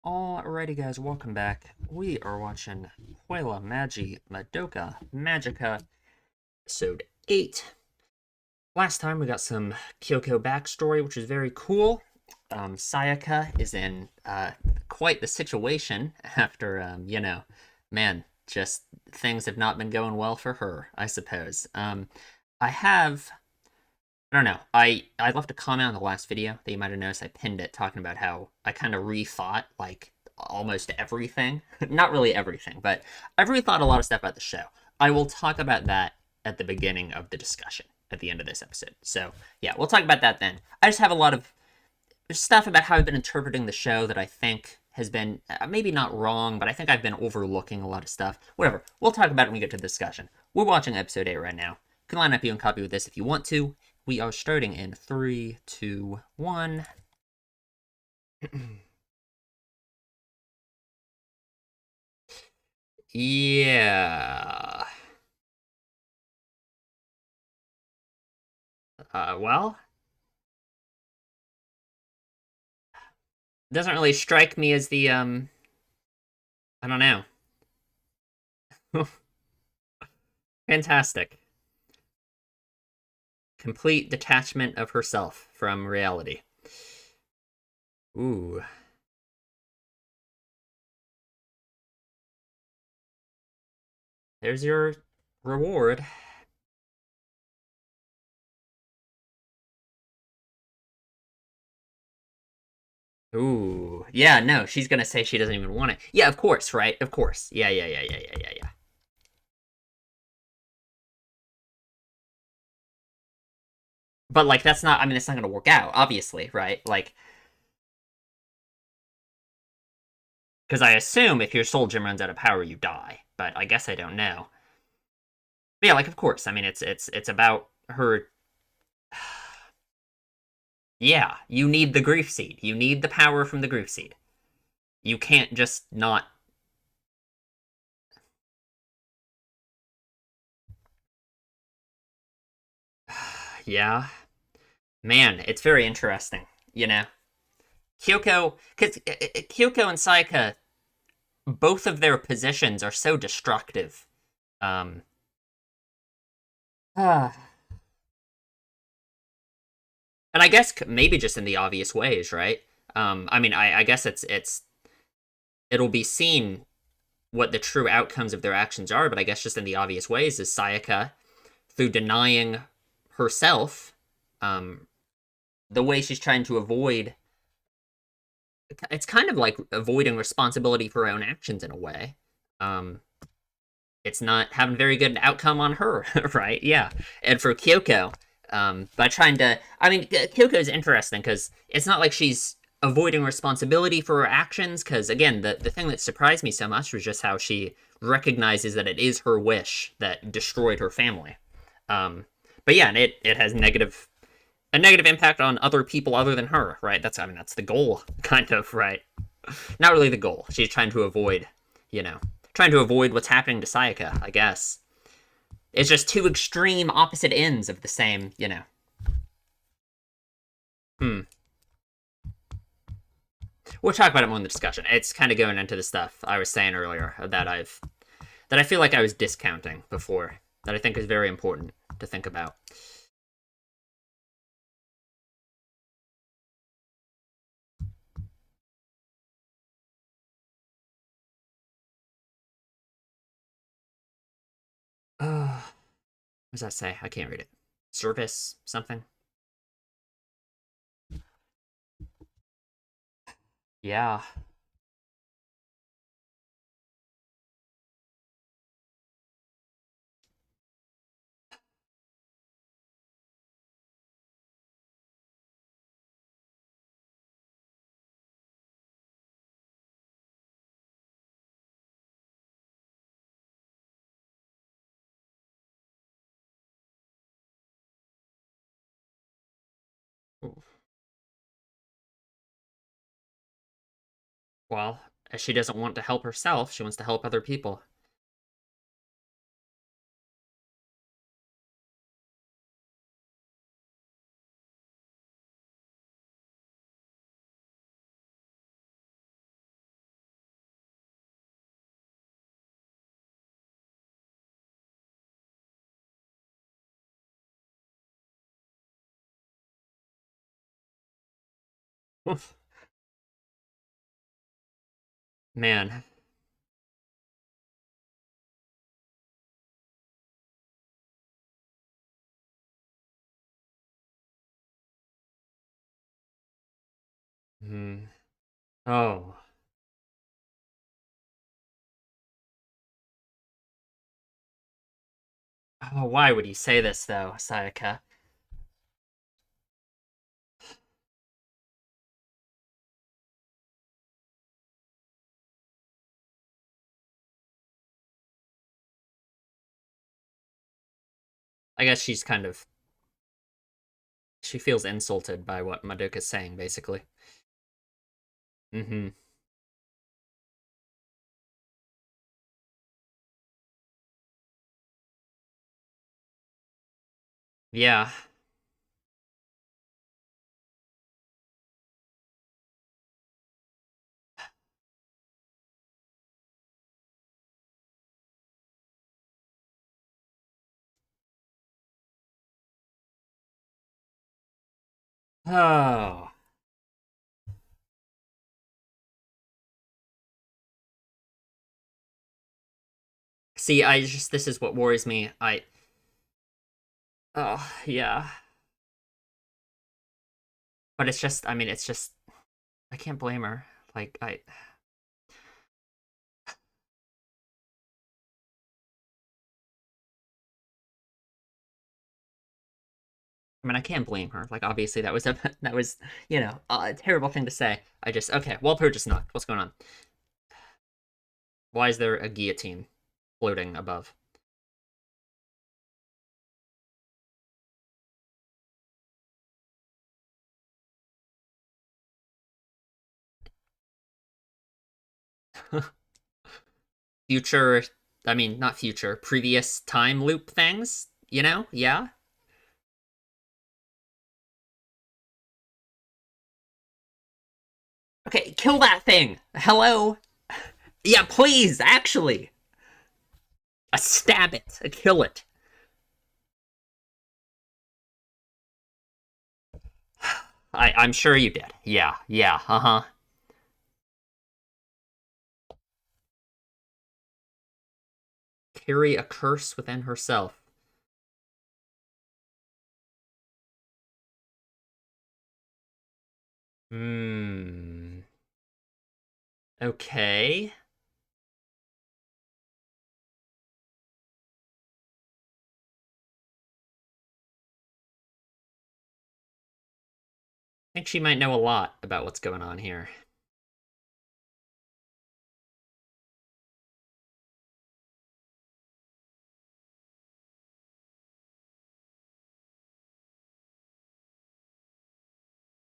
Alrighty, guys, welcome back. We are watching Madoka, Magica, episode 8. Last time we got some Kyoko backstory, which is very cool. Sayaka is in quite the situation after, man, just things have not been going well for her, I suppose. I have I don't know. I left a comment on the last video that you might have noticed. I pinned it talking about how I kind of rethought like almost everything. Not really everything, but I've rethought a lot of stuff about the show. I will talk about that at the beginning of the discussion at the end of this episode. So yeah, we'll talk about that then. I just have a lot of stuff about how I've been interpreting the show that I think has been maybe not wrong, but I think I've been overlooking a lot of stuff. Whatever. We'll talk about it when we get to the discussion. We're watching episode 8 right now. You can line up your own copy with this if you want to. We are starting in 3, 2, 1. Yeah. Well, doesn't really strike me as the I don't know. Fantastic. Complete detachment of herself from reality. Ooh. There's your reward. Ooh. Yeah, no, she's gonna say she doesn't even want it. Yeah, of course, right? Of course. Yeah. But like that's not I mean it's not gonna work out, obviously, right? Like because I assume if your soul gem runs out of power, you die. But I guess I don't know. But yeah, like of course. I mean it's about her yeah, you need the grief seed. You need the power from the grief seed. You can't just not yeah. Man, it's very interesting, you know. Kyoko cuz Kyoko and Saika both of their positions are so destructive. Um and I guess maybe just in the obvious ways, right? I mean, I guess it'll be seen what the true outcomes of their actions are, but I guess just in the obvious ways is Sayaka, through denying herself, um, the way she's trying to avoid. It's kind of like avoiding responsibility for her own actions in a way. Um, it's not having very good outcome on her, right? Yeah, and for Kyoko, by trying to, I mean, Kyoko is interesting because it's not like she's avoiding responsibility for her actions. Because again, the thing that surprised me so much was just how she recognizes that it is her wish that destroyed her family. Um, but yeah, and it has a negative impact on other people other than her, right? That's I mean that's the goal, kind of, right? Not really the goal. She's trying to avoid, you know, trying to avoid what's happening to Sayaka, I guess. It's just two extreme opposite ends of the same, you know. Hmm. We'll talk about it more in the discussion. It's kind of going into the stuff I was saying earlier that I feel like I was discounting before that I think is very important to think about. What does that say? I can't read it. Service something? Yeah. Well, she doesn't want to help herself. She wants to help other people. Man. Hmm. Oh. Oh, why would you say this though, Sayaka? I guess she's kind of she feels insulted by what Madoka's saying, basically. Mm-hmm. Yeah. Oh. See, I just this is what worries me. Oh, yeah. But it's just I mean, it's just I can't blame her. Like I mean, I can't blame her. Like obviously that was a that was, a terrible thing to say. I just okay, Walper just knocked. What's going on? Why is there a guillotine floating above? Future, I mean, not future, previous time loop things, you know? Yeah. Okay, kill that thing. Hello. Yeah, please, actually. Stab it. Kill it. I'm sure you did. Yeah, yeah, uh-huh. Carry a curse within herself. Hmm. Okay. I think she might know a lot about what's going on here.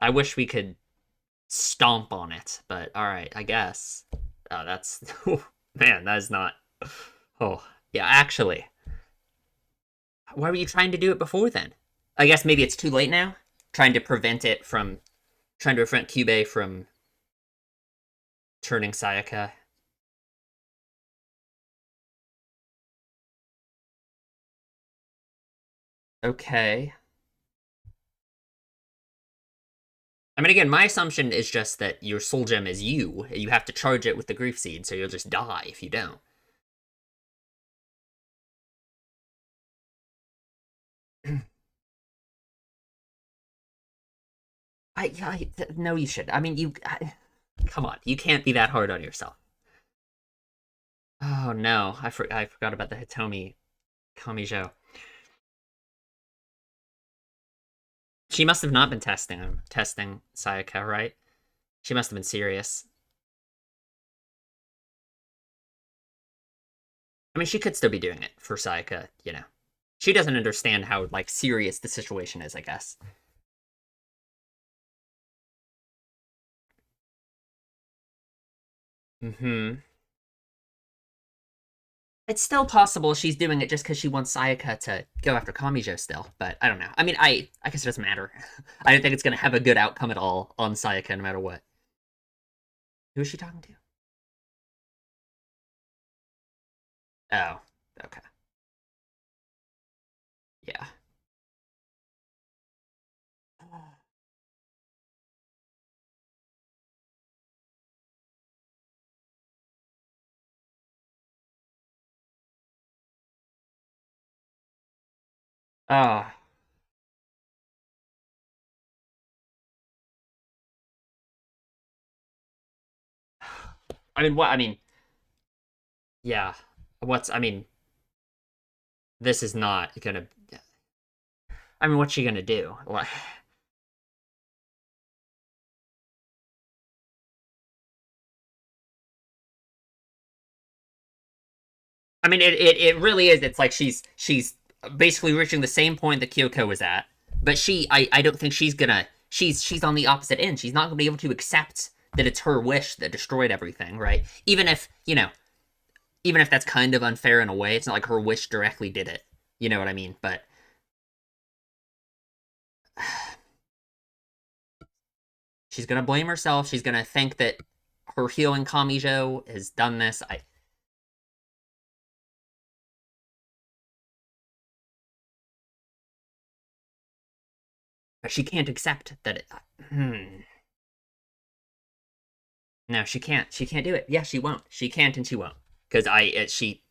I wish we could stomp on it, but all right, I guess. Oh, that's man, that is not. Oh, yeah, actually. Why were you trying to do it before then? I guess maybe it's too late now. Trying to prevent Cube from turning Sayaka. Okay. I mean, again, my assumption is just that your soul gem is you. You have to charge it with the grief seed, so you'll just die if you don't. No, you should. I mean, come on, you can't be that hard on yourself. Oh no, I forgot about the Hitomi Kamijo. She must have not been testing Sayaka, right? She must have been serious. I mean, she could still be doing it for Sayaka, you know. She doesn't understand how like serious the situation is, I guess. Hmm. It's still possible she's doing it just because she wants Sayaka to go after Kamijo still, but I don't know. I mean, I guess it doesn't matter. I don't think it's gonna have a good outcome at all on Sayaka no matter what. Who is she talking to? Oh, okay. Yeah. Uh, I mean, what? I mean, yeah. I mean, this is not gonna. I mean, what's she gonna do? Like, I mean, it really is. It's like she's basically reaching the same point that Kyoko was at, but I don't think she's gonna. She's on the opposite end. She's not gonna be able to accept that it's her wish that destroyed everything, right? Even if even if that's kind of unfair in a way, it's not like her wish directly did it. You know what I mean? But she's gonna blame herself. She's gonna think that her healing Kamijo has done this. I But she can't accept that it. Hmm. No, she can't. She can't do it. Yeah, she won't. She can't, and she won't. Because she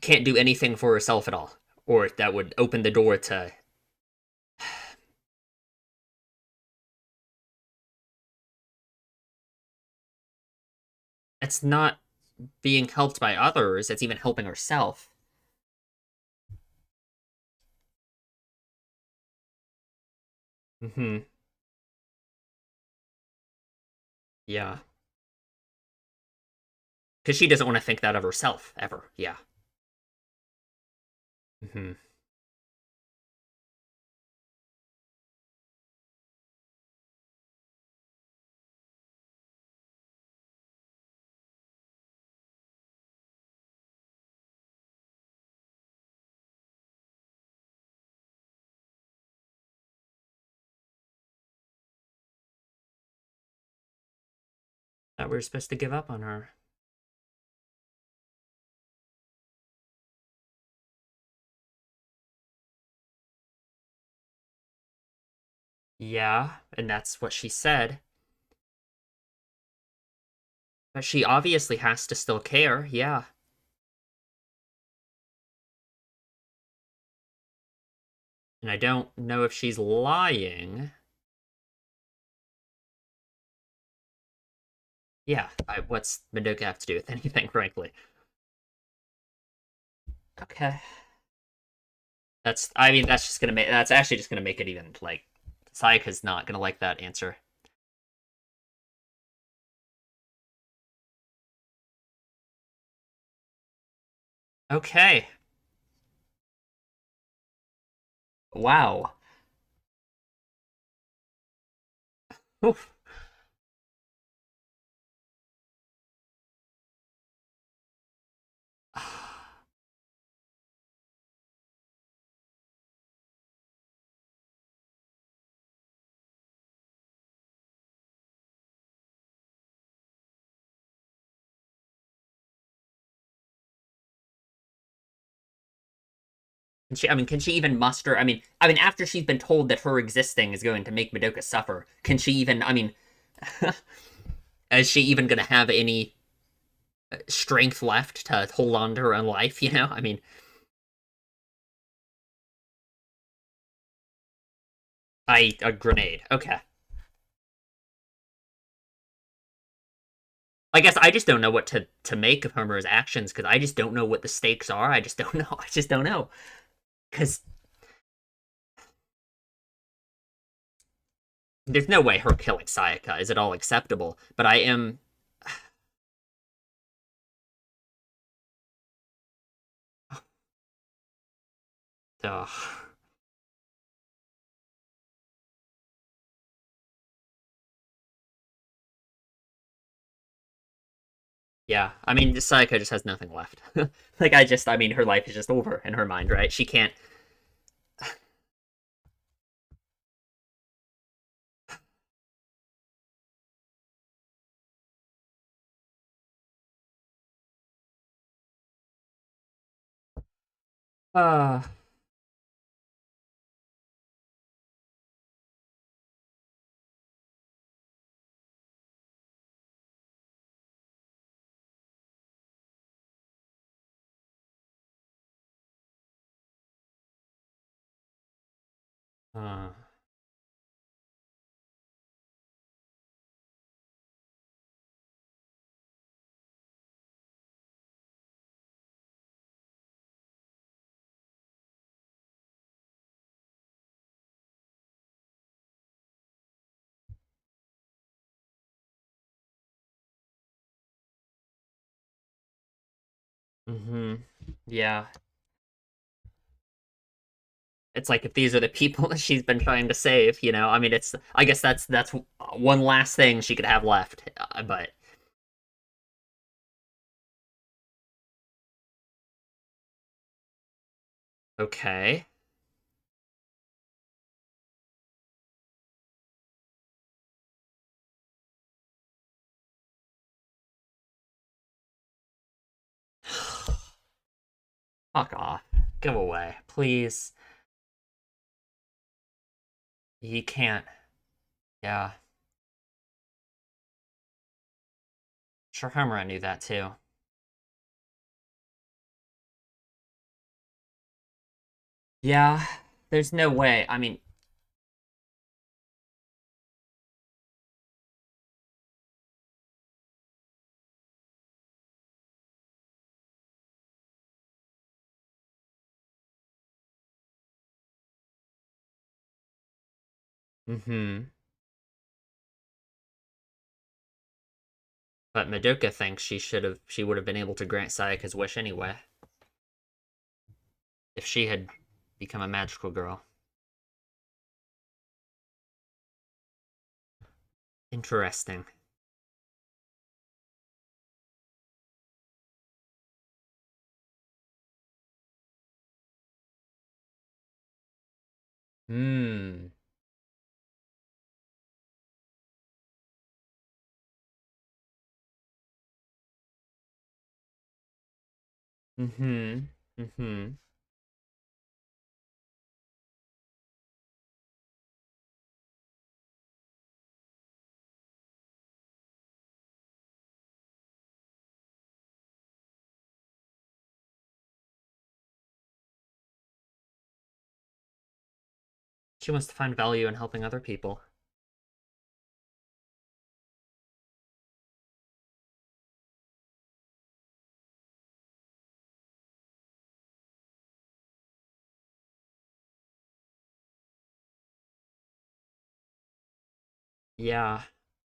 can't do anything for herself at all, or that would open the door to. It's not being helped by others. It's even helping herself. Hmm. Yeah, because she doesn't want to think that of herself ever. Yeah. Hmm. That we're supposed to give up on her. Yeah, and that's what she said. But she obviously has to still care. Yeah. And I don't know if she's lying. Yeah, what's Madoka have to do with anything, frankly? Okay. I mean, that's actually just gonna make it even, like, Sayaka's not gonna like that answer. Okay. Wow. Oof. Can she even muster? I mean, after she's been told that her existing is going to make Madoka suffer, can she even? I mean, is she even going to have any strength left to hold on to her own life? I mean, a grenade. Okay. I guess I just don't know what to make of Homer's actions because I just don't know what the stakes are. I just don't know. I just don't know because there's no way her killing Sayaka is at all acceptable. But I am. Ugh. Yeah, I mean, Sayaka just has nothing left. Like, I mean, her life is just over in her mind, right? She can't. Uh, Uh, mm-hmm. Yeah. It's like if these are the people that she's been trying to save, you know. I mean, it's. I guess that's one last thing she could have left. But okay. Fuck off. Go away, please. He can't. Yeah. Sure, Homura knew that too. Yeah. There's no way. I mean, mm-hmm. But Madoka thinks she would have been able to grant Sayaka's wish anyway if she had become a magical girl. Interesting. Hmm. Mm-hmm. Mm-hmm. She wants to find value in helping other people. Yeah.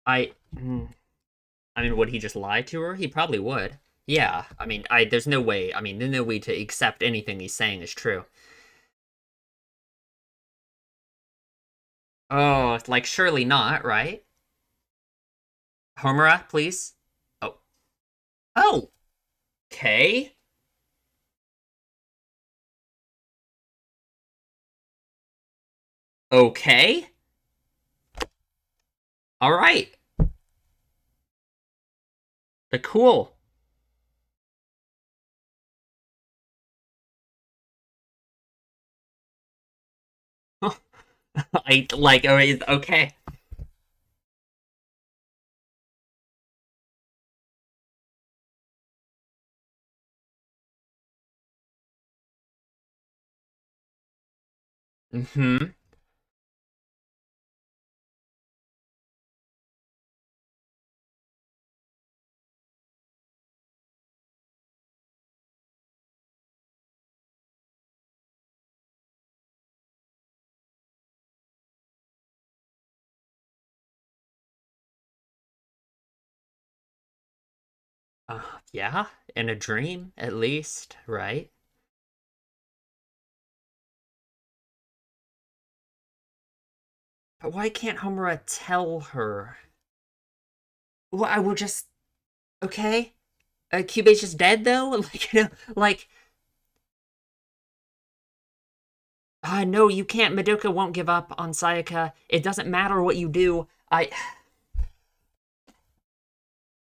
I mean, would he just lie to her? He probably would. Yeah. I mean, there's no way. I mean, there's no way to accept anything he's saying is true. Oh, like surely not, right? Homura, please. Oh. Oh. Okay. Okay. All right. The cool. I like. Okay. Mm-hmm. Yeah. In a dream, at least, right? But why can't Homura tell her? Well, I will just. Okay. Kyubei's just dead though. Like like. No, you can't. Madoka won't give up on Sayaka. It doesn't matter what you do. I.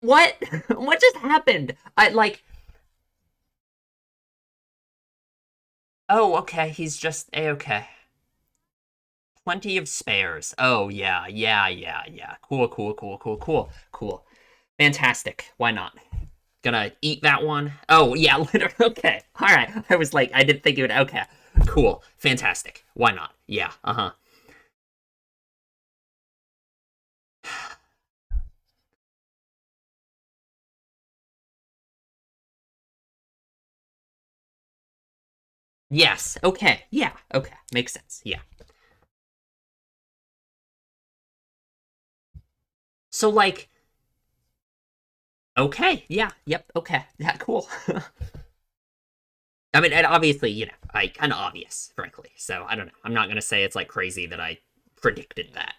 What? What just happened? I like. Oh, okay. He's just a-okay. Plenty of spares. Oh, yeah, yeah, yeah, yeah. Cool, cool, cool, cool, cool, cool. Fantastic. Why not? Gonna eat that one. Oh, yeah, literally. Okay. All right. I was like, I didn't think it would. Okay. Cool. Fantastic. Why not? Yeah. Uh huh. Yes. Okay. Yeah. Okay. Makes sense. Yeah. So like, okay. Yeah. Yep. Okay. Yeah. Cool. I mean, and obviously, I kind of obvious, frankly. So I don't know. I'm not gonna say it's like crazy that I predicted that.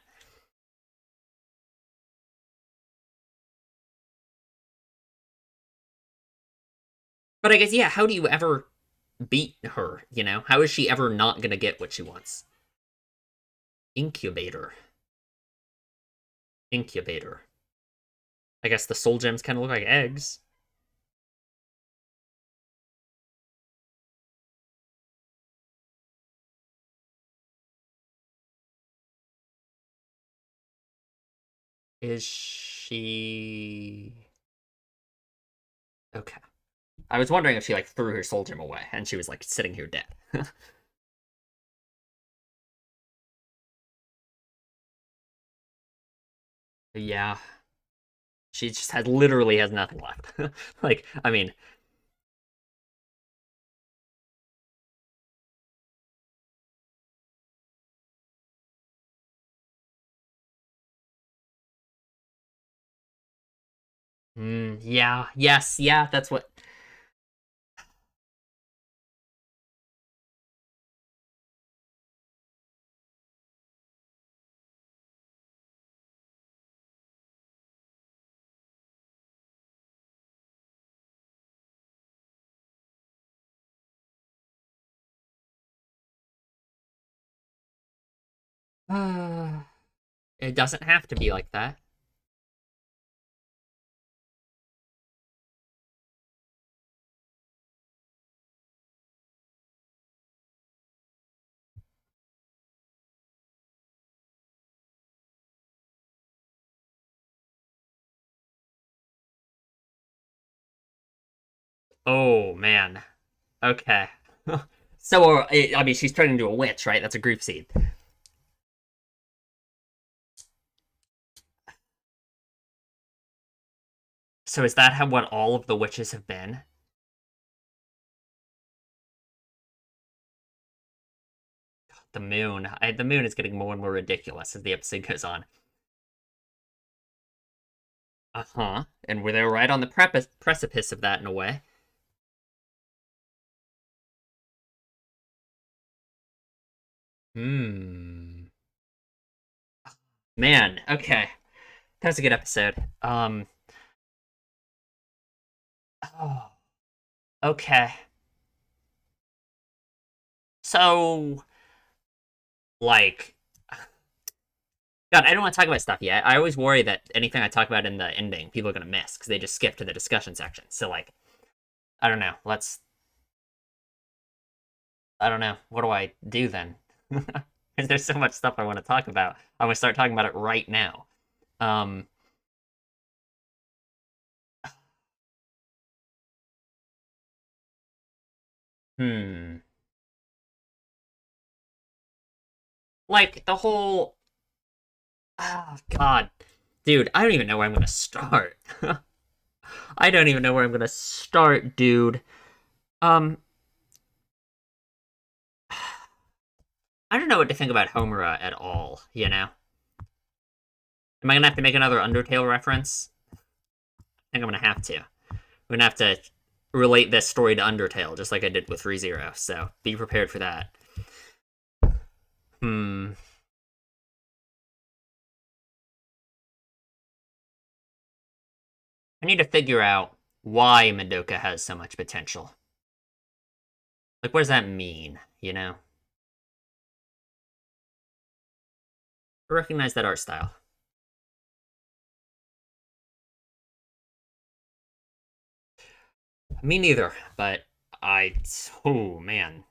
But I guess, yeah. How do you ever beat her? How is she ever not gonna get what she wants? Incubator. Incubator. I guess the soul gems kind of look like eggs. Is she okay? I was wondering if she like threw her soul gem away and she was like sitting here dead. Yeah, she just had literally has nothing left. Like, I mean, yeah, yes, yeah, that's what. It doesn't have to be like that. Oh man. Okay. So, I mean, she's turning into a witch, right? That's a grief seed. So is that how what all of the witches have been? The moon is getting more and more ridiculous as the episode goes on. Uh-huh. And we're there right on the precipice of that in a way. Hmm. Man, okay. That was a good episode. Oh, okay. So, like, God, I don't want to talk about stuff yet. I always worry that anything I talk about in the ending, people are gonna miss because they just skip to the discussion section. So, like, I don't know. I don't know. What do I do then? Because there's so much stuff I want to talk about. I'm gonna start talking about it right now. Um, hmm. Like the whole. Oh God, dude, I don't even know where I'm gonna start. I don't even know where I'm gonna start, dude. Um, I don't know what to think about Homura at all. Am I gonna have to make another Undertale reference? I think I'm gonna have to. We're gonna have to relate this story to Undertale, just like I did with ReZero. So be prepared for that. Hmm. I need to figure out why Madoka has so much potential. Like, what does that mean? I recognize that art style. Me neither, but I. Oh man,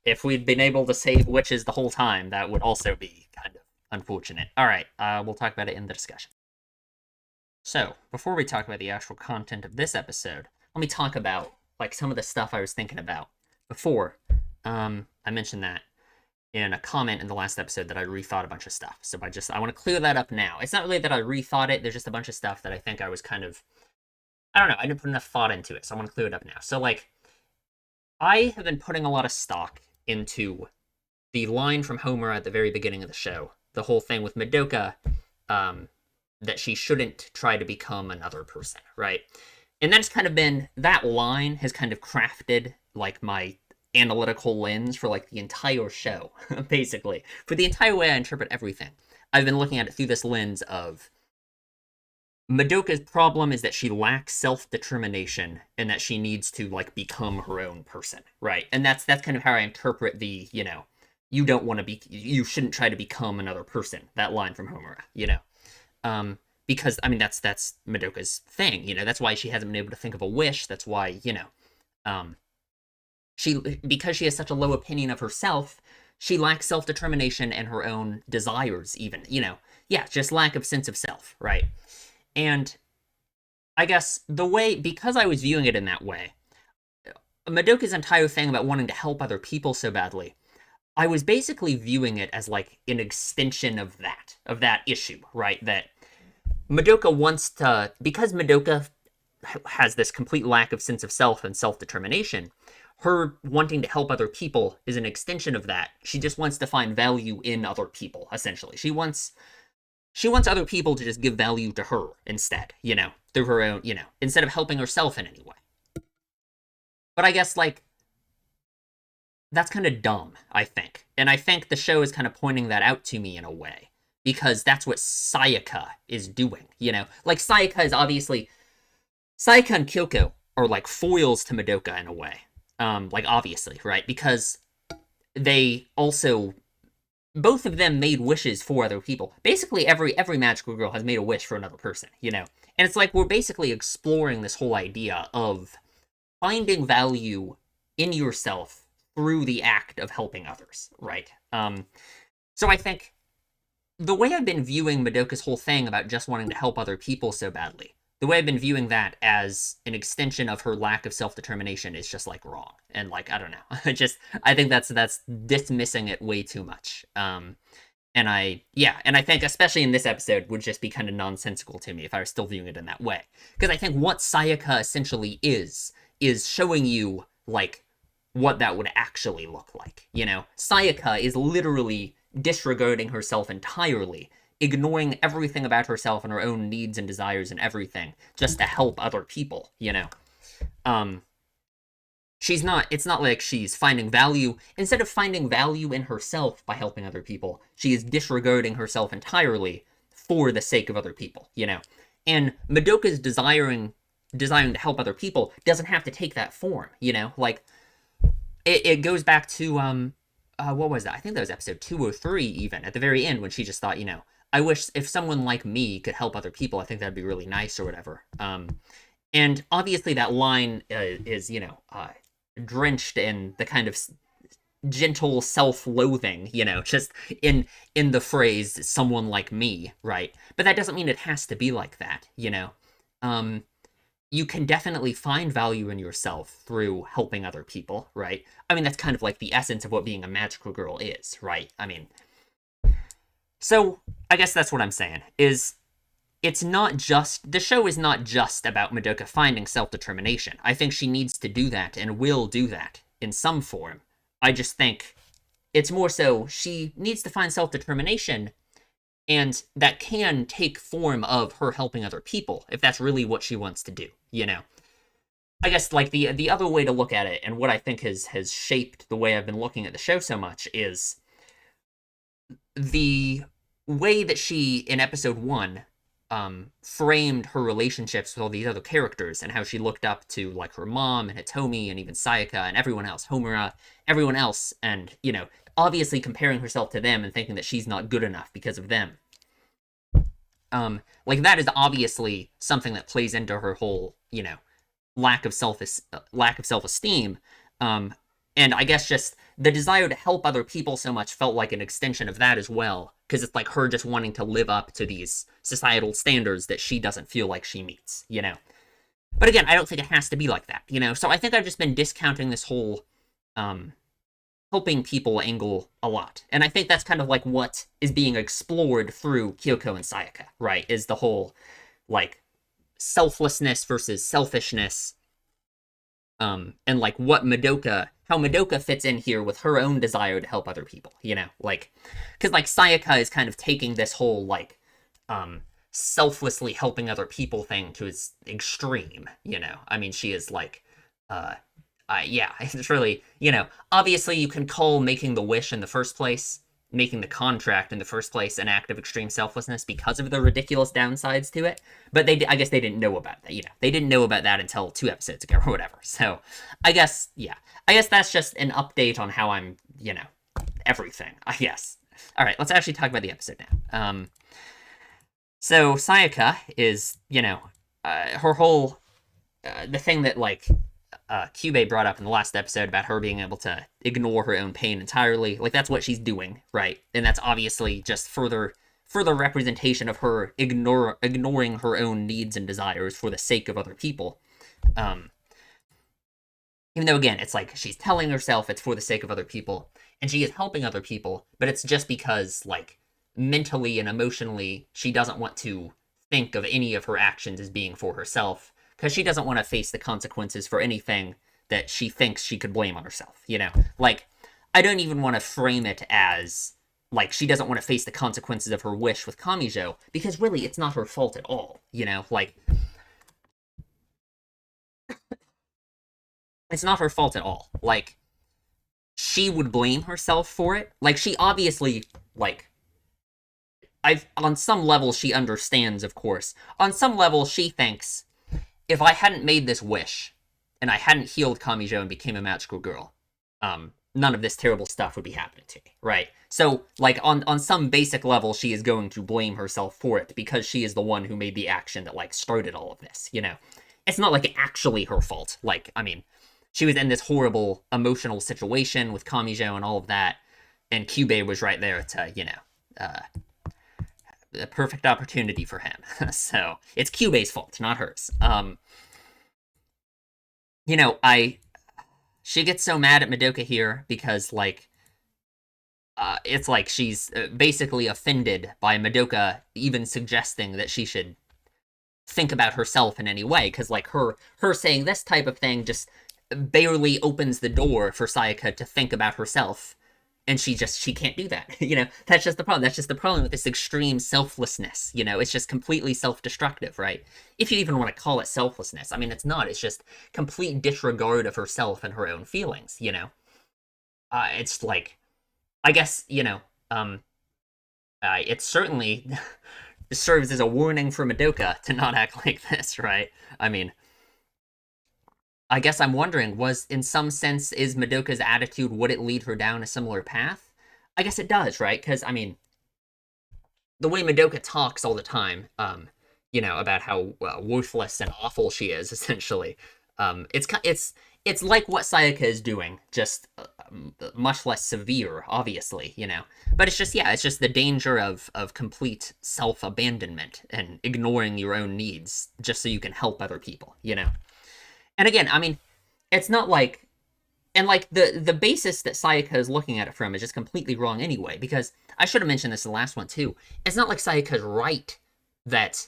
if we'd been able to save witches the whole time, that would also be kind of unfortunate. All right, we'll talk about it in the discussion. So, before we talk about the actual content of this episode, let me talk about like some of the stuff I was thinking about before. I mentioned that in a comment in the last episode that I rethought a bunch of stuff. So I want to clear that up now. It's not really that I rethought it. There's just a bunch of stuff that I think I was kind of I don't know. I didn't put enough thought into it, so I want to clear it up now. So like I have been putting a lot of stock into the line from Homer at the very beginning of the show. The whole thing with Madoka, um, that she shouldn't try to become another person, right? And that's kind of been, that line has kind of crafted like my analytical lens for like the entire show, basically. For the entire way I interpret everything. I've been looking at it through this lens of Madoka's problem is that she lacks self-determination and that she needs to like become her own person, right? And that's kind of how I interpret the, you don't want to be, you shouldn't try to become another person, that line from Homura. Because I mean that's Madoka's thing, that's why she hasn't been able to think of a wish. That's why, um she, because she has such a low opinion of herself, she lacks self-determination and her own desires, even, yeah, just lack of sense of self, right? And I guess the way, because I was viewing it in that way, Madoka's entire thing about wanting to help other people so badly, I was basically viewing it as like an extension of that issue, right? That Madoka wants to, because Madoka has this complete lack of sense of self and self-determination, her wanting to help other people is an extension of that. She just wants to find value in other people, essentially. She wants other people to just give value to her instead, through her own, instead of helping herself in any way. But I guess, like, that's kind of dumb, I think. And I think the show is kind of pointing that out to me in a way. Because that's what Sayaka is doing, Like, Sayaka is obviously... Sayaka and Kyoko are, like, foils to Madoka in a way. Like, obviously, right? Because they also... Both of them made wishes for other people. Basically, every magical girl has made a wish for another person, And it's like we're basically exploring this whole idea of finding value in yourself through the act of helping others, right? So I think the way I've been viewing Madoka's whole thing about just wanting to help other people so badly, the way I've been viewing that as an extension of her lack of self-determination is just, like, wrong. And, like, I don't know. I think that's dismissing it way too much. And I think, especially in this episode, would just be kind of nonsensical to me if I were still viewing it in that way. Because I think what Sayaka essentially is showing you, like, what that would actually look like, Sayaka is literally disregarding herself entirely, ignoring everything about herself and her own needs and desires and everything, just to help other people, She's not, it's not like she's finding value, instead of finding value in herself by helping other people, she is disregarding herself entirely for the sake of other people, And Madoka's desiring to help other people doesn't have to take that form, Like, it goes back to, what was that? I think that was episode 2 or 3, even, at the very end, when she just thought, I wish if someone like me could help other people, I think that'd be really nice or whatever. And obviously that line is, drenched in the kind of gentle self-loathing, just in the phrase, someone like me, right? But that doesn't mean it has to be like that, You can definitely find value in yourself through helping other people, right? I mean, that's kind of like the essence of what being a magical girl is, right? I mean... So, I guess that's what I'm saying, is it's not just... The show is not just about Madoka finding self-determination. I think she needs to do that, and will do that, in some form. I just think it's more so she needs to find self-determination, and that can take form of her helping other people, if that's really what she wants to do, I guess, like, the other way to look at it, and what I think has shaped the way I've been looking at the show so much, is the way that she, in episode 1, framed her relationships with all these other characters, and how she looked up to, like, her mom, and Hitomi, and even Sayaka, and everyone else, Homura, everyone else, and, obviously comparing herself to them and thinking that she's not good enough because of them. Like, that is obviously something that plays into her whole, lack of self-esteem, and I guess just the desire to help other people so much felt like an extension of that as well, because it's like her just wanting to live up to these societal standards that she doesn't feel like she meets, But again, I don't think it has to be like that, So I think I've just been discounting this whole, helping people angle a lot. And I think that's kind of like what is being explored through Kyoko and Sayaka, right? Is the whole, like, selflessness versus selfishness, And like what Madoka, how Madoka fits in here with her own desire to help other people, you know, like, because like Sayaka is kind of taking this whole like, um, selflessly helping other people thing to its extreme, you know. I mean, she is like, uh, yeah, it's really, you know, obviously you can call making the wish in the first place, making the contract in the first place, an act of extreme selflessness because of the ridiculous downsides to it. But I guess they didn't know about that, you know. They didn't know about that until 2 episodes ago or whatever. So I guess, yeah, I guess that's just an update on how I'm, you know, everything, I guess. All right, let's actually talk about the episode now. So Sayaka is, you know, her whole, the thing that, like, Kyubey brought up in the last episode about her being able to ignore her own pain entirely. Like, that's what she's doing, right? And that's obviously just further representation of her ignoring her own needs and desires for the sake of other people. Even though, again, it's like she's telling herself it's for the sake of other people, and she is helping other people, but it's just because, like, mentally and emotionally, she doesn't want to think of any of her actions as being for herself, because she doesn't want to face the consequences for anything that she thinks she could blame on herself, you know? Like, I don't even want to frame it as, like, she doesn't want to face the consequences of her wish with Kamijo, because really, it's not her fault at all, you know? Like, it's not her fault at all. Like, she would blame herself for it. Like, she obviously, like, on some level, she understands, of course. On some level, she thinks, if I hadn't made this wish, and I hadn't healed Kamijo and became a magical girl, none of this terrible stuff would be happening to me, right? So, like, on some basic level, she is going to blame herself for it, because she is the one who made the action that, like, started all of this, you know? It's not, like, actually her fault. Like, I mean, she was in this horrible emotional situation with Kamijo and all of that, and Kyubey was right there to, you know, the perfect opportunity for him. So it's Kyubey's fault, not hers. You know, she gets so mad at Madoka here because, like, it's like she's basically offended by Madoka even suggesting that she should think about herself in any way, because, like, her saying this type of thing just barely opens the door for Sayaka to think about herself, and she can't do that. You know, that's just the problem. That's just the problem with this extreme selflessness. You know, it's just completely self-destructive, right? If you even want to call it selflessness. I mean, it's not. It's just complete disregard of herself and her own feelings, you know? It's like, I guess, you know, it certainly serves as a warning for Madoka to not act like this, right? I mean, I guess I'm wondering, in some sense, is Madoka's attitude, would it lead her down a similar path? I guess it does, right? Because, I mean, the way Madoka talks all the time, you know, about how worthless and awful she is, essentially, it's like what Sayaka is doing, just much less severe, obviously, you know. But it's just, yeah, it's just the danger of complete self-abandonment and ignoring your own needs just so you can help other people, you know. And again, I mean, it's not like, and like the basis that Sayaka is looking at it from is just completely wrong anyway, because I should have mentioned this in the last one too. It's not like Sayaka's right that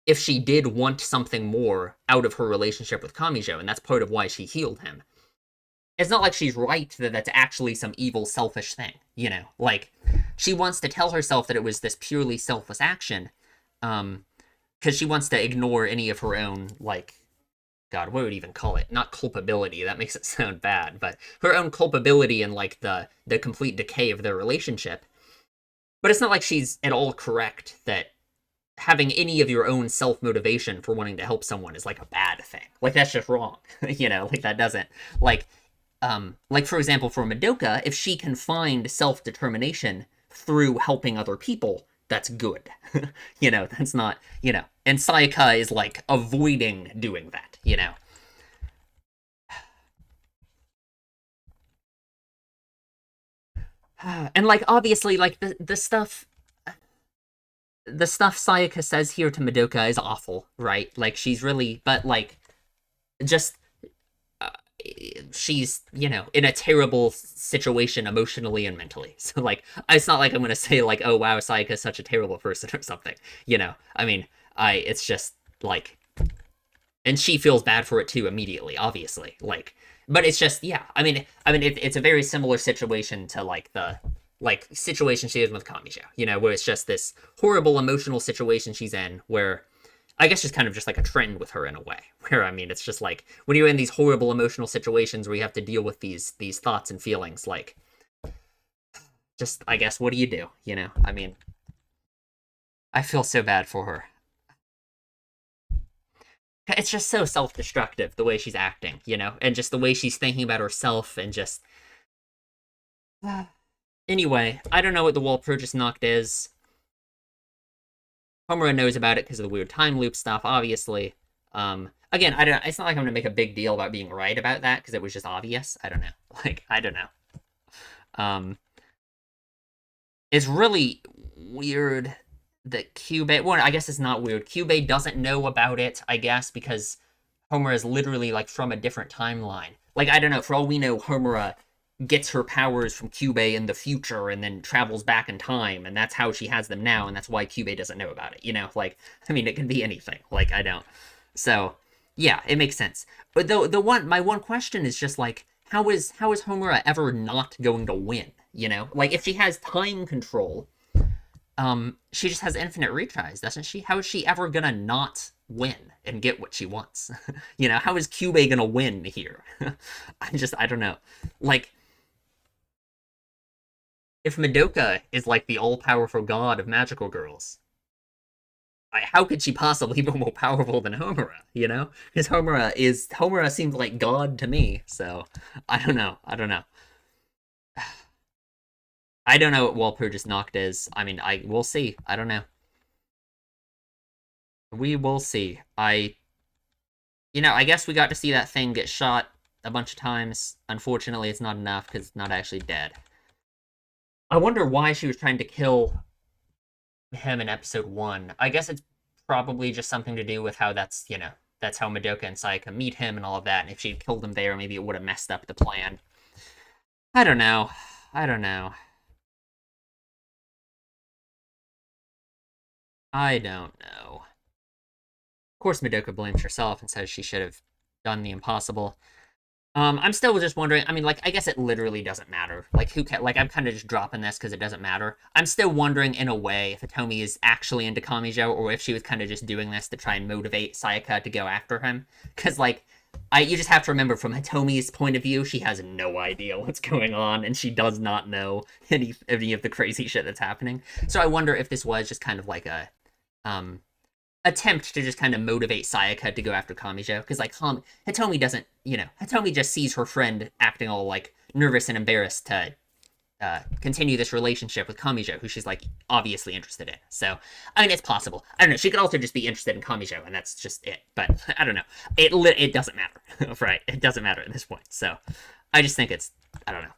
if she did want something more out of her relationship with Kamijo, and that's part of why she healed him, it's not like she's right that that's actually some evil, selfish thing, you know? Like, she wants to tell herself that it was this purely selfless action, because she wants to ignore any of her own, like, God, what would you even call it? Not culpability, that makes it sound bad, but her own culpability and, like, the complete decay of their relationship. But it's not like she's at all correct that having any of your own self-motivation for wanting to help someone is, like, a bad thing. Like, that's just wrong. You know, like, that doesn't, like, for example, for Madoka, if she can find self-determination through helping other people, that's good. You know, that's not, you know, and Sayaka is, like, avoiding doing that, you know. And, like, obviously, like, the stuff Sayaka says here to Madoka is awful, right? Like, she's really, but, like, just, she's, you know, in a terrible situation emotionally and mentally. So, like, it's not like I'm gonna say, like, oh, wow, Sayaka's such a terrible person or something, you know? I mean, it's just, like, And she feels bad for it too immediately, obviously. Like, but it's just, yeah. It's a very similar situation to like the situation she is with Kamisho, where it's just this horrible emotional situation she's in, where I guess just kind of just like a trend with her in a way, where it's just like when you're in these horrible emotional situations where you have to deal with these thoughts and feelings, like, just, I guess, what do you do? I feel so bad for her. It's just so self-destructive the way she's acting, and just the way she's thinking about herself, and just anyway, I don't know what the wall purchase knocked is. Homura knows about it because of the weird time loop stuff, obviously. Again, I don't. It's not like I'm gonna make a big deal about being right about that because it was just obvious. I don't know. Like, I don't know. Um, it's really weird that Kyubey. Well, I guess it's not weird. Kyubey doesn't know about it, I guess, because Homura is literally like from a different timeline. Like, I don't know. For all we know, Homura gets her powers from Kyubey in the future and then travels back in time, and that's how she has them now, and that's why Kyubey doesn't know about it. Like, it can be anything. Like, I don't. So, yeah, it makes sense. But my one question is just like, how is Homura ever not going to win? Like, if she has time control, she just has infinite retries, doesn't she? How is she ever gonna not win and get what she wants? How is Kyubey gonna win here? I don't know. Like, if Madoka is like the all-powerful god of magical girls, how could she possibly be more powerful than Homura? Because Homura seems like god to me. So I don't know. I don't know what Walpurgis Nacht is. We'll see. I don't know. We will see. I guess we got to see that thing get shot a bunch of times. Unfortunately, it's not enough because it's not actually dead. I wonder why she was trying to kill him in episode 1. I guess it's probably just something to do with how that's how Madoka and Sayaka meet him and all of that. And if she'd killed him there, maybe it would have messed up the plan. I don't know. I don't know. I don't know. Of course, Madoka blames herself and says she should have done the impossible. I'm still just wondering. Like, I guess it literally doesn't matter. Like, who can? Like, I'm kind of just dropping this because it doesn't matter. I'm still wondering, in a way, if Hitomi is actually into Kamijo, or if she was kind of just doing this to try and motivate Sayaka to go after him. Because, like, you just have to remember, from Hitomi's point of view, she has no idea what's going on, and she does not know any of the crazy shit that's happening. So I wonder if this was just kind of like a attempt to just kind of motivate Sayaka to go after Kamijo, because like Hitomi doesn't, Hitomi just sees her friend acting all like nervous and embarrassed to continue this relationship with Kamijo, who she's like obviously interested in. So it's possible. I don't know. She could also just be interested in Kamijo, and that's just it. But I don't know. It doesn't matter, right? It doesn't matter at this point. So I just think I don't know.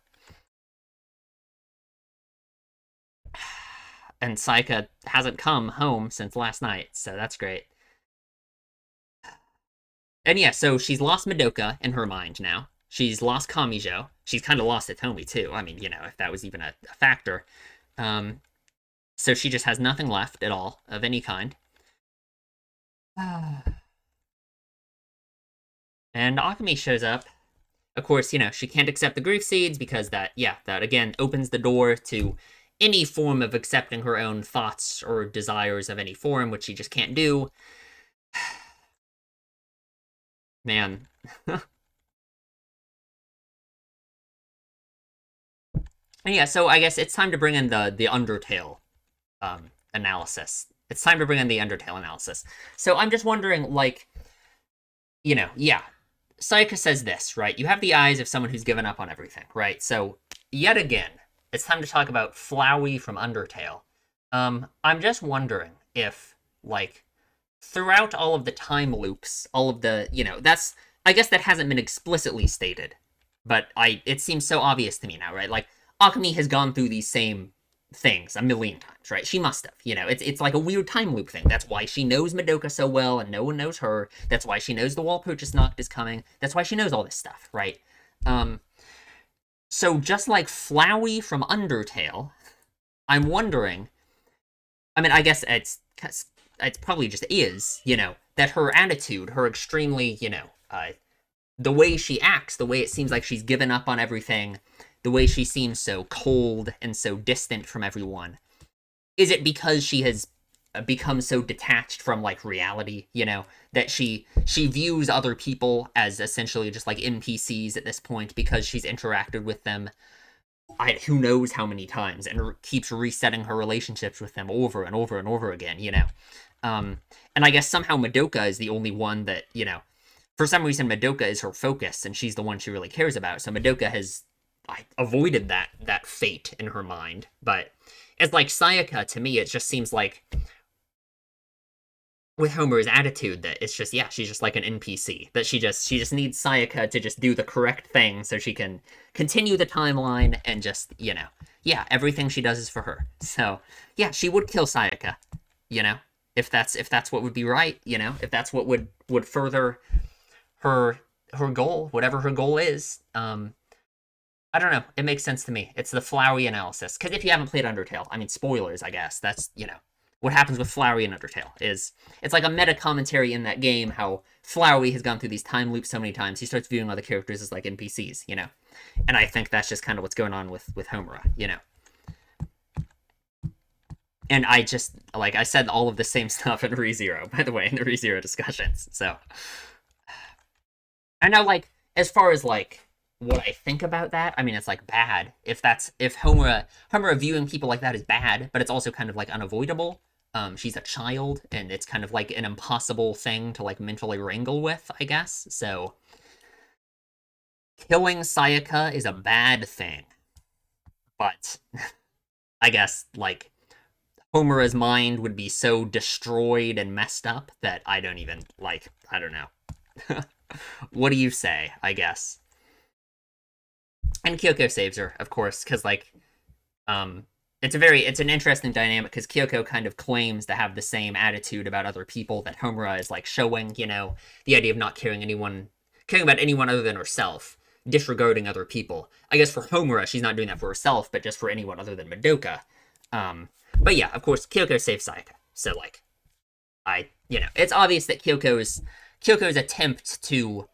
And Sayaka hasn't come home since last night, so that's great. And yeah, so she's lost Madoka in her mind now. She's lost Kamijo. She's kind of lost Hitomi too. If that was even a factor. So she just has nothing left at all of any kind. And Akemi shows up. Of course, she can't accept the grief seeds because that again opens the door to any form of accepting her own thoughts or desires of any form, which she just can't do. Man. Yeah, so I guess it's time to bring in the Undertale analysis. It's time to bring in the Undertale analysis. So I'm just wondering, like, yeah. Sayaka says this, right? You have the eyes of someone who's given up on everything, right? So, yet again, it's time to talk about Flowey from Undertale. I'm just wondering if, like, throughout all of the time loops, all of the, that's, I guess that hasn't been explicitly stated, but it seems so obvious to me now, right? Like, Akemi has gone through these same things a million times, right? She must have, it's like a weird time loop thing. That's why she knows Madoka so well and no one knows her. That's why she knows the Walpurgis Nacht is coming. That's why she knows all this stuff, right? So just like Flowey from Undertale, I'm wondering, I guess it's probably just is, that her attitude, her extremely, the way she acts, the way it seems like she's given up on everything, the way she seems so cold and so distant from everyone, is it because she has become so detached from like reality, that she views other people as essentially just like NPCs at this point because she's interacted with them who knows how many times and keeps resetting her relationships with them over and over and over again, and I guess somehow Madoka is the only one that, for some reason Madoka is her focus and she's the one she really cares about. So Madoka has avoided that fate in her mind. But as like Sayaka, to me, it just seems like with Homer's attitude that it's just, yeah, she's just like an NPC, that she just needs Sayaka to just do the correct thing so she can continue the timeline and just, yeah, everything she does is for her. So yeah, she would kill Sayaka, if that's what would be right, if that's what would further her goal, whatever her goal is. I don't know. It makes sense to me. It's the Flowey analysis. Because if you haven't played Undertale, I mean, spoilers, I guess. That's, what happens with Flowey and Undertale is it's like a meta commentary in that game how Flowey has gone through these time loops so many times. He starts viewing other characters as like NPCs, And I think that's just kind of what's going on with Homura, And I just, like I said, all of the same stuff in ReZero, by the way, in the ReZero discussions. So I know, like, as far as like what I think about that, I mean, it's like bad. If Homura viewing people like that is bad, but it's also kind of like unavoidable. She's a child, and it's kind of like an impossible thing to like mentally wrangle with, I guess. So killing Sayaka is a bad thing, but I guess like Homura's mind would be so destroyed and messed up that I don't even like. I don't know. What do you say? I guess. And Kyoko saves her, of course, because like, it's an interesting dynamic because Kyoko kind of claims to have the same attitude about other people that Homura is like showing. The idea of not caring about anyone other than herself, disregarding other people. I guess for Homura, she's not doing that for herself, but just for anyone other than Madoka. But yeah, of course, Kyoko saves Sayaka. So like, it's obvious that Kyoko's attempt to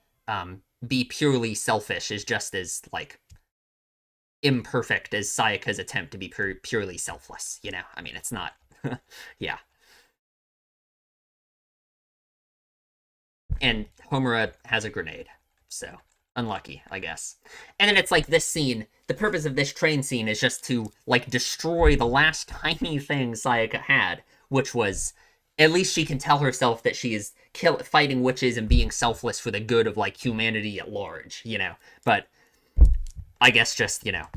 be purely selfish is just as like imperfect as Sayaka's attempt to be purely selfless. I mean, it's not. Yeah. And Homura has a grenade, so unlucky, I guess. And then it's like this scene. The purpose of this train scene is just to like destroy the last tiny thing Sayaka had, which was at least she can tell herself that she is fighting witches and being selfless for the good of like humanity at large. But I guess just, the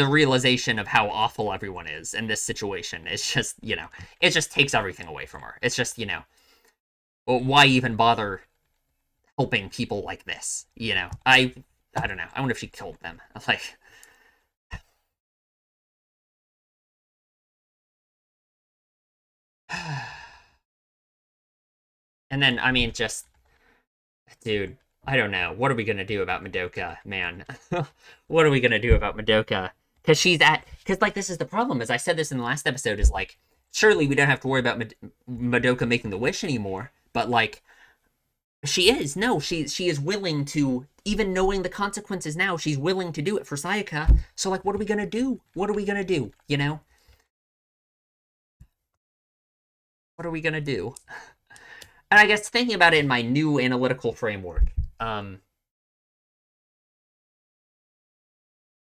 realization of how awful everyone is in this situation is just, it just takes everything away from her. It's just, well, why even bother helping people like this? I don't know. I wonder if she killed them. Like, and then, I mean, just, dude, I don't know. What are we gonna do about Madoka, man? What are we gonna do about Madoka? Because like this is the problem. As I said this in the last episode, is like surely we don't have to worry about Madoka making the wish anymore. But like she is she is willing to, even knowing the consequences now, she's willing to do it for Sayaka. So like, what are we gonna do? What are we gonna do? What are we gonna do? And I guess thinking about it in my new analytical framework, um,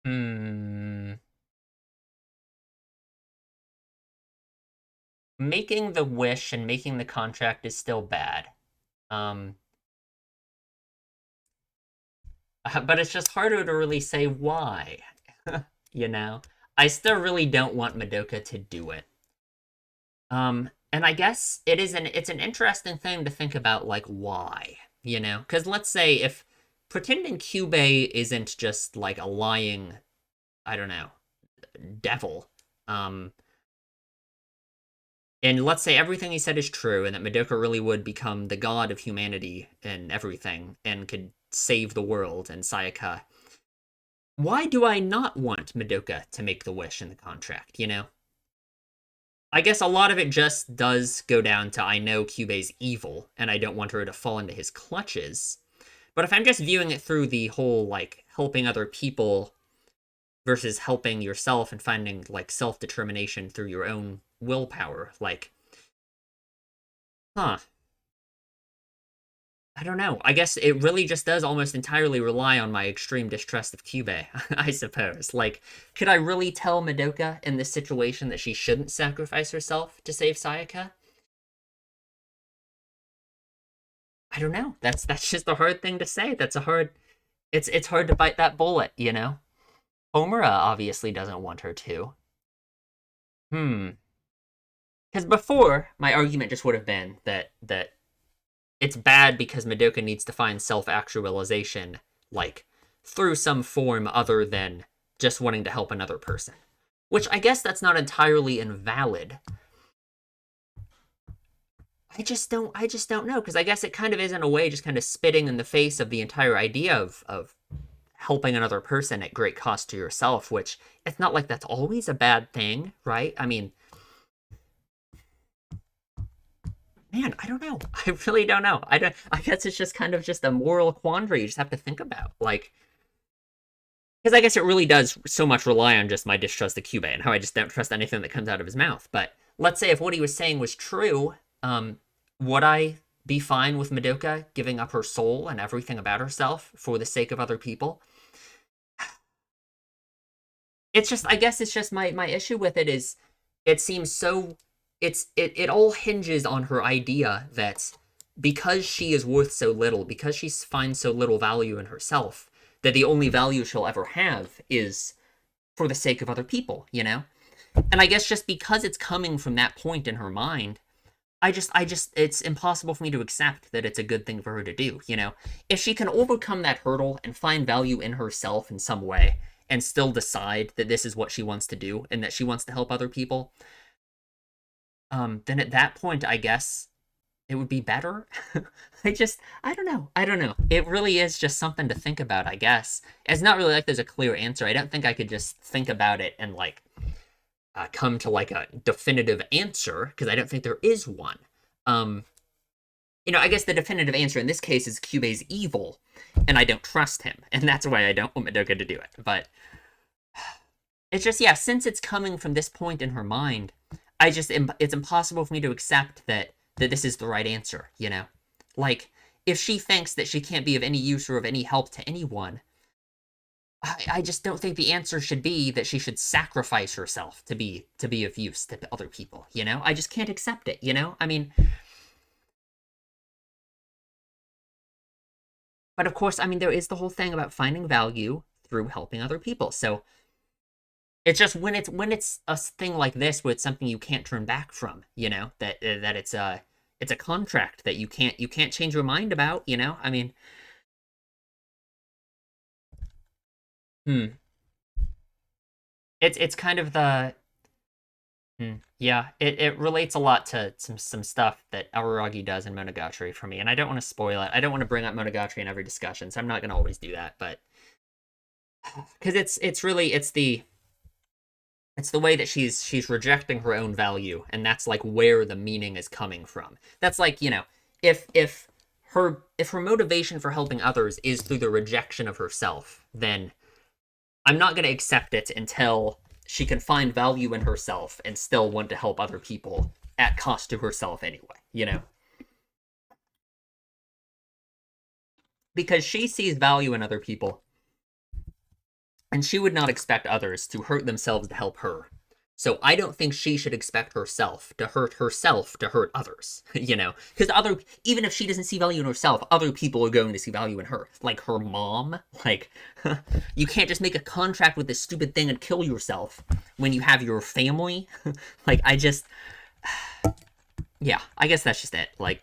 hmm, making the wish and making the contract is still bad. Um, but it's just harder to really say why. you know, I still really don't want Madoka to do it. And I guess it's an interesting thing to think about, like why, because let's say if pretending Kyubey isn't just like a lying, I don't know, devil, um, and let's say everything he said is true, and that Madoka really would become the god of humanity and everything, and could save the world and Sayaka. Why do I not want Madoka to make the wish in the contract? I guess a lot of it just does go down to I know Kyubei's evil, and I don't want her to fall into his clutches. But if I'm just viewing it through the whole, like, helping other people versus helping yourself and finding, like, self-determination through your own willpower, like, huh, I don't know. I guess it really just does almost entirely rely on my extreme distrust of Kyubey, I suppose. Like, could I really tell Madoka in this situation that she shouldn't sacrifice herself to save Sayaka? I don't know. That's just a hard thing to say. That's a hard it's hard to bite that bullet, you know? Homura obviously doesn't want her to. Hmm. Because before, my argument just would have been that it's bad because Madoka needs to find self-actualization, like, through some form other than just wanting to help another person. Which I guess that's not entirely invalid. I just don't know, because I guess it kind of is in a way just kind of spitting in the face of the entire idea of helping another person at great cost to yourself, which it's not like that's always a bad thing, right? I mean, man, I don't know. I really don't know. I guess it's just kind of just a moral quandary you just have to think about. Like, because I guess it really does so much rely on just my distrust of Cuba and how I just don't trust anything that comes out of his mouth. But let's say if what he was saying was true, would I be fine with Madoka giving up her soul and everything about herself for the sake of other people? It's just, I guess it's just my issue with it is it seems so it all hinges on her idea that because she is worth so little, because she finds so little value in herself, that the only value she'll ever have is for the sake of other people, you know? And I guess just because it's coming from that point in her mind, it's impossible for me to accept that it's a good thing for her to do, you know? If she can overcome that hurdle and find value in herself in some way, and still decide that this is what she wants to do and that she wants to help other people, then at that point, I guess it would be better. I don't know. I don't know. It really is just something to think about, I guess. It's not really like there's a clear answer. I don't think I could just think about it and, like, come to, like, a definitive answer, because I don't think there is one. Um, I guess the definitive answer in this case is Kyubei's evil, and I don't trust him, and that's why I don't want Madoka to do it. But it's just, yeah, since it's coming from this point in her mind, it's impossible for me to accept that this is the right answer, you know? Like, if she thinks that she can't be of any use or of any help to anyone, I just don't think the answer should be that she should sacrifice herself to be of use to other people, you know? I just can't accept it, you know? I mean, but of course, I mean, there is the whole thing about finding value through helping other people. So it's just when it's a thing like this, where it's something you can't turn back from, you know, that it's a contract that you can't change your mind about, you know. I mean, hmm, it's kind of the yeah, it relates a lot to some stuff that Araragi does in Monogatari for me, and I don't want to spoil it. I don't want to bring up Monogatari in every discussion, so I'm not going to always do that, but because it's really it's the way that she's rejecting her own value, and that's like where the meaning is coming from. That's like, if her motivation for helping others is through the rejection of herself, then I'm not going to accept it until she can find value in herself and still want to help other people at cost to herself anyway, you know? Because she sees value in other people, and she would not expect others to hurt themselves to help her. So I don't think she should expect herself to hurt others, you know? Because even if she doesn't see value in herself, other people are going to see value in her. Like her mom. Like, you can't just make a contract with this stupid thing and kill yourself when you have your family. Like, yeah, I guess that's just it. Like,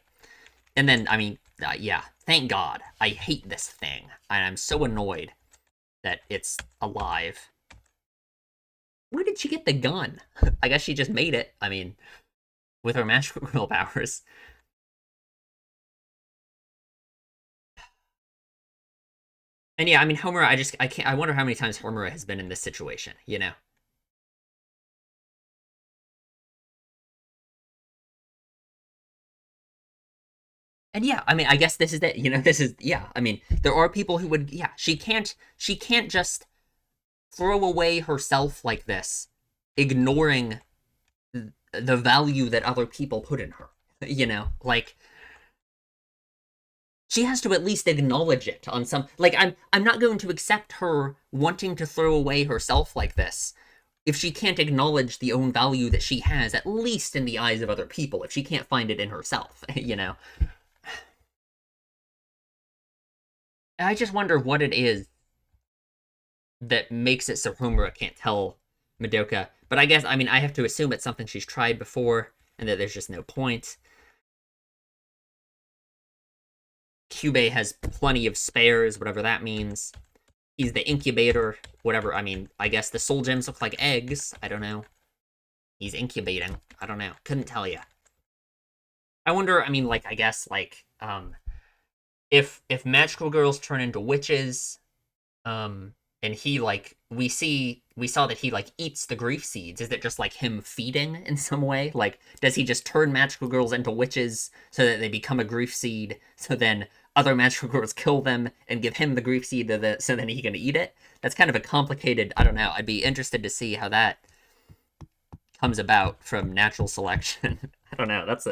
and then, I mean, yeah, thank God. I hate this thing. And I'm so annoyed that it's alive. Where did she get the gun? I guess she just made it. I mean, with her magical girl powers. And yeah, I mean, Homura, I can't, I wonder how many times Homura has been in this situation, you know? And yeah, I mean, I guess this is it. This is, yeah. I mean, there are people who would, yeah. She can't just throw away herself like this, ignoring the value that other people put in her. Like she has to at least acknowledge it on some, like, I'm not going to accept her wanting to throw away herself like this if she can't acknowledge the own value that she has, at least in the eyes of other people, if she can't find it in herself. And I just wonder what it is that makes it so Homura can't tell Madoka. But I guess, I mean, I have to assume it's something she's tried before and that there's just no point. Kyubey has plenty of spares, whatever that means. He's the incubator, whatever. I mean, I guess the soul gems look like eggs. I don't know. He's incubating. I don't know. Couldn't tell you. I wonder, I mean, like, I guess, like, if magical girls turn into witches, and he, like, we saw that he, like, eats the grief seeds. Is it just like him feeding in some way? Like, does he just turn magical girls into witches so that they become a grief seed, so then other magical girls kill them and give him the grief seed so then he can eat it? That's kind of a complicated, I don't know. I'd be interested to see how that comes about from natural selection. I don't know. That's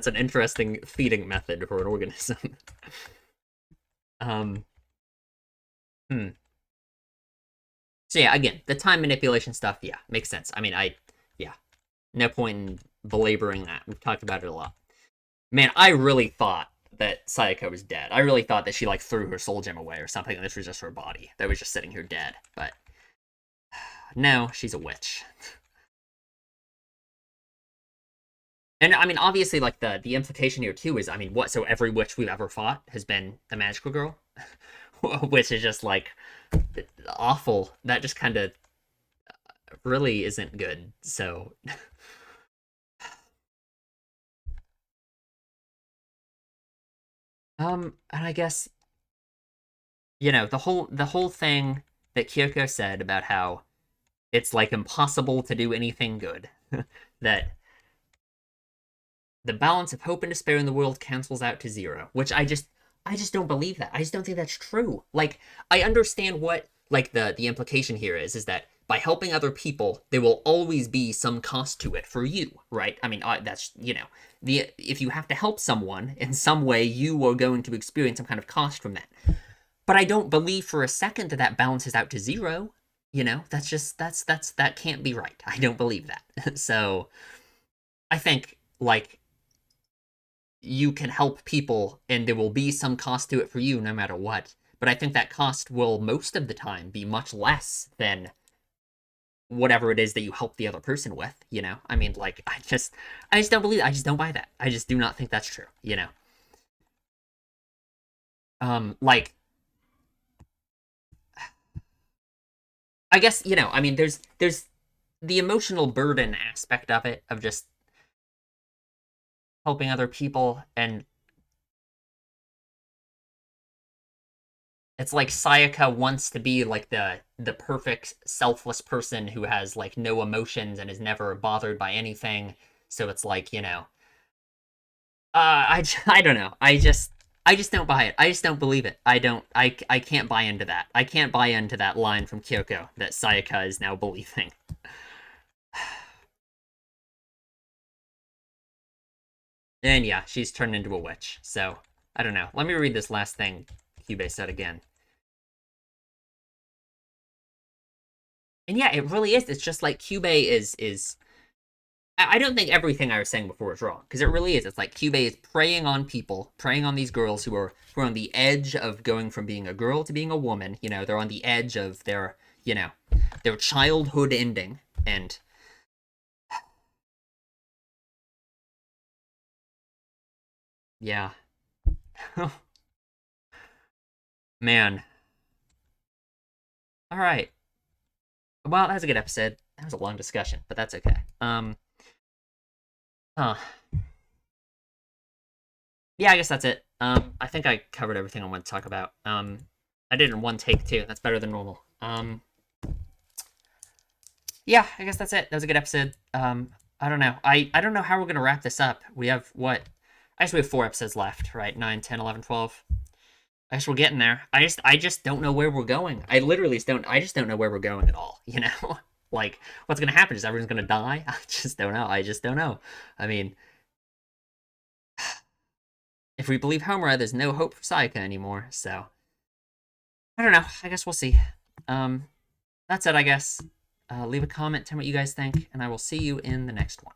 an interesting feeding method for an organism. um hmm. So yeah, again, the time manipulation stuff, yeah, makes sense. I mean, yeah, no point in belaboring that. We've talked about it a lot. Man, I really thought that Sayaka was dead. I really thought that she, like, threw her soul gem away or something, and this was just her body that was just sitting here dead. But no, she's a witch. And I mean, obviously, like, the implication here too is, I mean, what? So every witch we've ever fought has been a magical girl, which is just like awful. That just kind of really isn't good. So, and I guess the whole thing that Kyoko said about how it's, like, impossible to do anything good, that the balance of hope and despair in the world cancels out to zero, which I just don't believe that. I just don't think that's true. Like, I understand what, like, the implication here is that by helping other people, there will always be some cost to it for you, right? I mean, that's, the if you have to help someone in some way, you are going to experience some kind of cost from that. But I don't believe for a second that that balances out to zero. That can't be right. I don't believe that. So I think, like, you can help people and there will be some cost to it for you no matter what. But I think that cost will most of the time be much less than whatever it is that you help the other person with. I mean, like, I just don't believe it. I just don't buy that. I just do not think that's true. Like, I guess, I mean, there's the emotional burden aspect of it, of just helping other people, and it's like Sayaka wants to be, like, the perfect selfless person who has, like, no emotions and is never bothered by anything. So it's like, I don't know. I just don't buy it. I just don't believe it. I can't buy into that. I can't buy into that line from Kyoko that Sayaka is now believing. And yeah, she's turned into a witch. So I don't know. Let me read this last thing Kyubey said again. And yeah, it really is. It's just like Kyubey is. I don't think everything I was saying before is wrong, because it really is. It's like Kyubey is preying on people, preying on these girls who are on the edge of going from being a girl to being a woman. They're on the edge of their childhood ending, and yeah, man. All right. Well, that was a good episode. That was a long discussion, but that's okay. Huh. Yeah, I guess that's it. I think I covered everything I want to talk about. I did it in one take too. That's better than normal. Yeah, I guess that's it. That was a good episode. I don't know. I don't know how we're gonna wrap this up. We have what? I guess we have 4 episodes left, right? 9, 10, 11, 12. I guess we're getting there. I just don't know where we're going. I just don't know where we're going at all, you know? Like, what's gonna happen? Is everyone's gonna die? I just don't know. I just don't know. I mean, if we believe Homer, there's no hope for Sayaka anymore, so I don't know. I guess we'll see. Um, that's it, I guess. Leave a comment, tell me what you guys think, and I will see you in the next one.